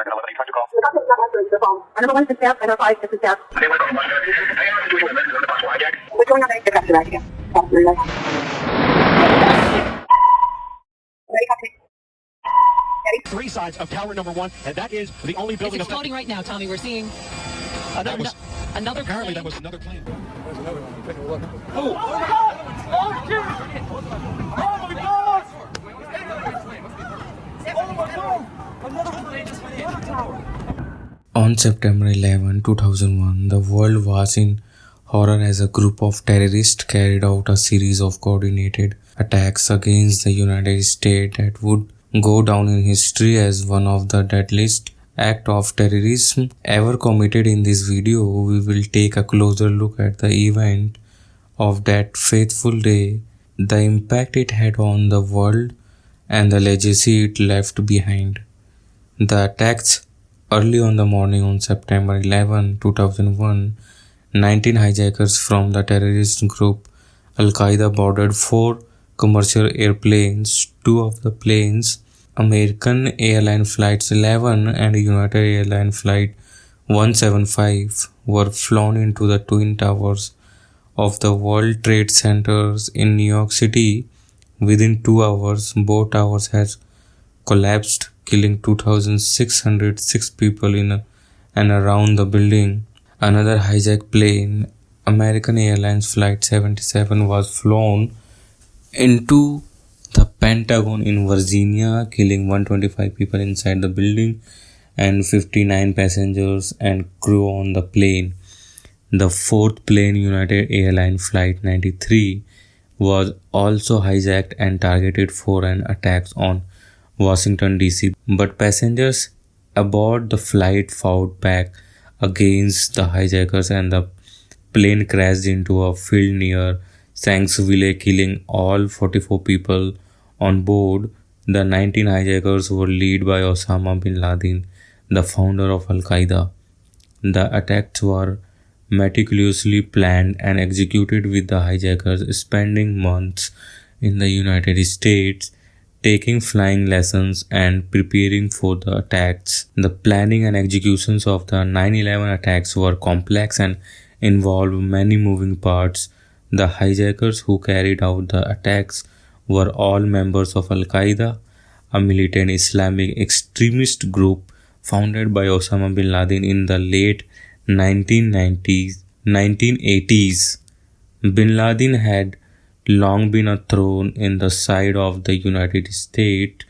The company is not answering the phone. Our number 1 is staff, and our 5 is the staff. Which one are they? The customer, yeah. Ready, copy. Ready? 3 sides of tower number 1, and that is the only building. It's exploding right now, Tommy. We're seeing another apparently plane. that was another plane. There's another one. Take a look. Oh my God! Oh shit! Oh my God! Oh my God! Another tower. On September 11, 2001, the world was in horror as a group of terrorists carried out a series of coordinated attacks against the United States that would go down in history as one of the deadliest acts of terrorism ever committed. In this video, we will take a closer look at the event of that fateful day, the impact it had on the world, and the legacy it left behind. The attacks early on the morning on September 11, 2001, 19 hijackers from the terrorist group Al-Qaeda boarded 4 commercial airplanes. 2 of the planes, American Airlines Flights 11 and United Airlines Flight 175, were flown into the Twin Towers of the World Trade Centers in New York City. Within 2 hours, both towers had collapsed, killing 2,606 people in and around the building. Another hijacked plane, American Airlines Flight 77, was flown into the Pentagon in Virginia, killing 125 people inside the building and 59 passengers and crew on the plane. The 4th plane, United Airlines Flight 93, was also hijacked and targeted for an attack on Washington, D.C., but passengers aboard the flight fought back against the hijackers and the plane crashed into a field near Shanksville, killing all 44 people on board. The 19 hijackers were led by Osama bin Laden, the founder of Al-Qaeda. The attacks were meticulously planned and executed, with the hijackers spending months in the United States taking flying lessons and preparing for the attacks. The planning and executions of the 9/11 attacks were complex and involved many moving parts. The hijackers who carried out the attacks were all members of Al-Qaeda, a militant Islamic extremist group founded by Osama bin Laden in the late 1980s. Bin Laden had long been a thorn in the side of the United States.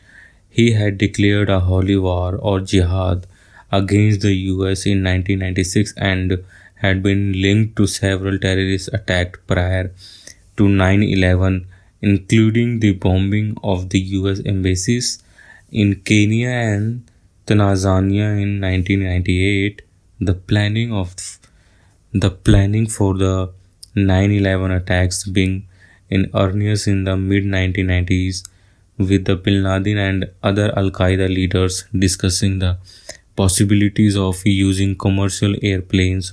He had declared a holy war or jihad against the US in 1996 and had been linked to several terrorist attacks prior to 9/11, including the bombing of the US embassies in Kenya and Tanzania in 1998. The planning for the 9/11 attacks being in earnest in the mid-1990s, with the Bin Laden and other Al-Qaeda leaders discussing the possibilities of using commercial airplanes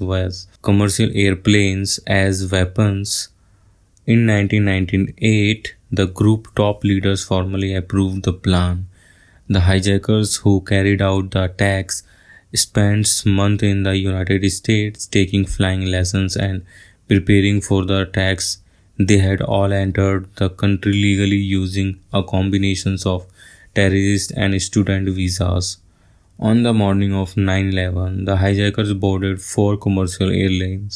as weapons. In 1998, the group top leaders formally approved the plan. The hijackers who carried out the attacks spent months in the United States taking flying lessons and preparing for the attacks. They had all entered the country legally using a combination of terrorist and student visas. On the morning of 9/11, the hijackers boarded 4 commercial airplanes.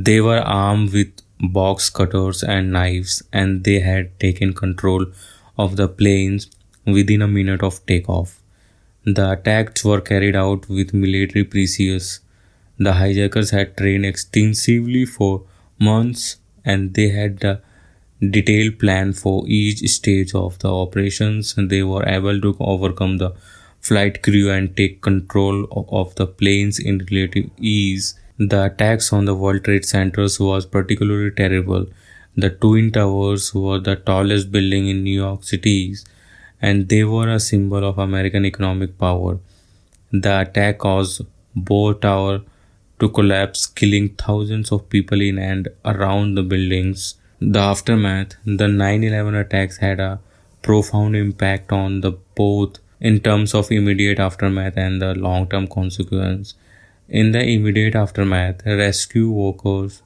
They were armed with box cutters and knives, and they had taken control of the planes within a minute of takeoff. The attacks were carried out with military precision. The hijackers had trained extensively for months, and they had a detailed plan for each stage of the operations. They were able to overcome the flight crew and take control of the planes in relative ease. The attacks on the World Trade Centers was particularly terrible. The Twin Towers were the tallest building in New York City, and they were a symbol of American economic power. The attack caused both towers to collapse, killing thousands of people in and around the buildings. The aftermath, the 9/11 attacks had a profound impact on the both in terms of immediate aftermath and the long-term consequence. In the immediate aftermath, rescue workers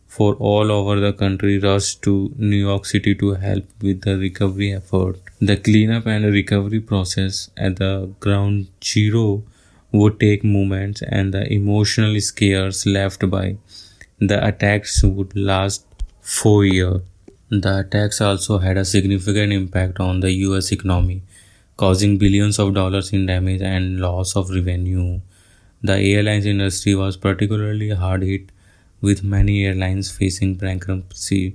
for all over the country rushed to New York City to help with the recovery effort. The cleanup and recovery process at the ground zero would take moments, and the emotional scares left by the attacks would last 4 years. The attacks also had a significant impact on the US economy, causing billions of dollars in damage and loss of revenue. The airlines industry was particularly hard hit, with many airlines facing bankruptcy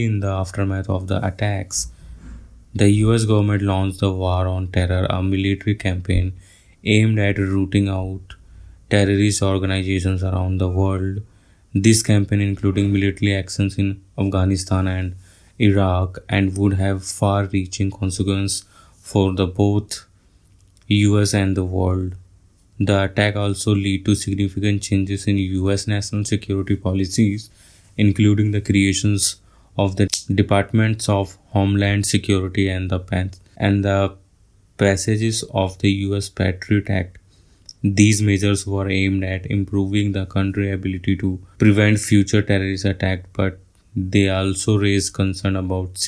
in the aftermath of the attacks. The US government launched the War on Terror, a military campaign aimed at rooting out terrorist organizations around the world. This campaign, including military actions in Afghanistan and Iraq, and would have far-reaching consequences for the both US and the world. The attack also led to significant changes in US national security policies, including the creations of the Departments of Homeland Security and the passages of the US Patriot Act. These measures were aimed at improving the country's ability to prevent future terrorist attacks, but they also raised concern about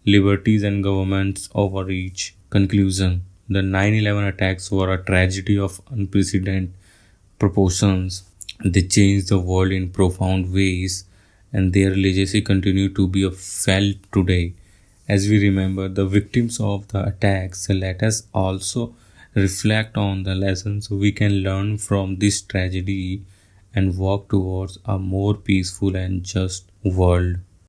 liberties and government's overreach. Conclusion: the 9/11 attacks were a tragedy of unprecedented proportions. They changed the world in profound ways, and their legacy continues to be felt today. As we remember the victims of the attacks, let us also reflect on the lessons we can learn from this tragedy and work towards a more peaceful and just world.